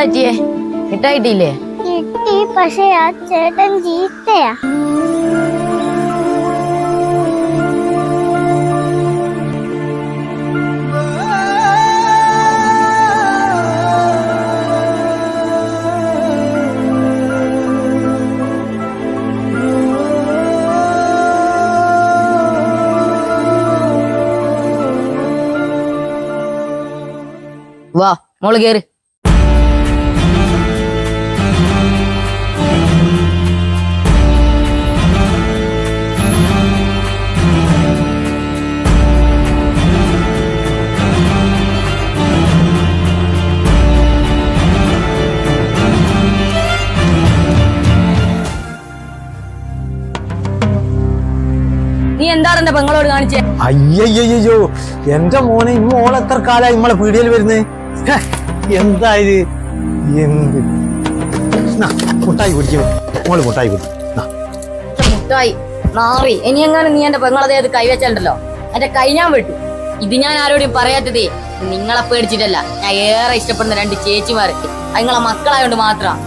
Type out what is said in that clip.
പറ്റിയേ? കിട്ടായിട്ടില്ലേ? കിട്ടി, പക്ഷെ ആ ചേട്ടൻ ചീത്തയാ. വാ മോള് കേറ്. നീ എന്താണ് എന്റെ പെങ്ങളോട് കാണിച്ചേ? അയ്യോ എന്റെ മോനെ മോളെ എത്ര കാലായി നമ്മളെ പീടികയിൽ വരുന്നത്? എന്തായത്? എന്ത് മുട്ടായി കുടിക്കും മോള്? മുട്ടായി കുടി. മുട്ടായി നാറി. ഇനി എങ്ങാനും നീ എന്റെ പെങ്ങളതേ അത് കൈവച്ചുണ്ടല്ലോ, എന്റെ കൈ ഞാൻ വിട്ടു. ഇത് ഞാൻ ആരോടും പറയാത്തതേ നിങ്ങളെ പേടിച്ചിട്ടല്ല. ഞാൻ ഏറെ ഇഷ്ടപ്പെടുന്ന രണ്ട് ചേച്ചിമാർ, നിങ്ങളെ മക്കളായോണ്ട് മാത്രം.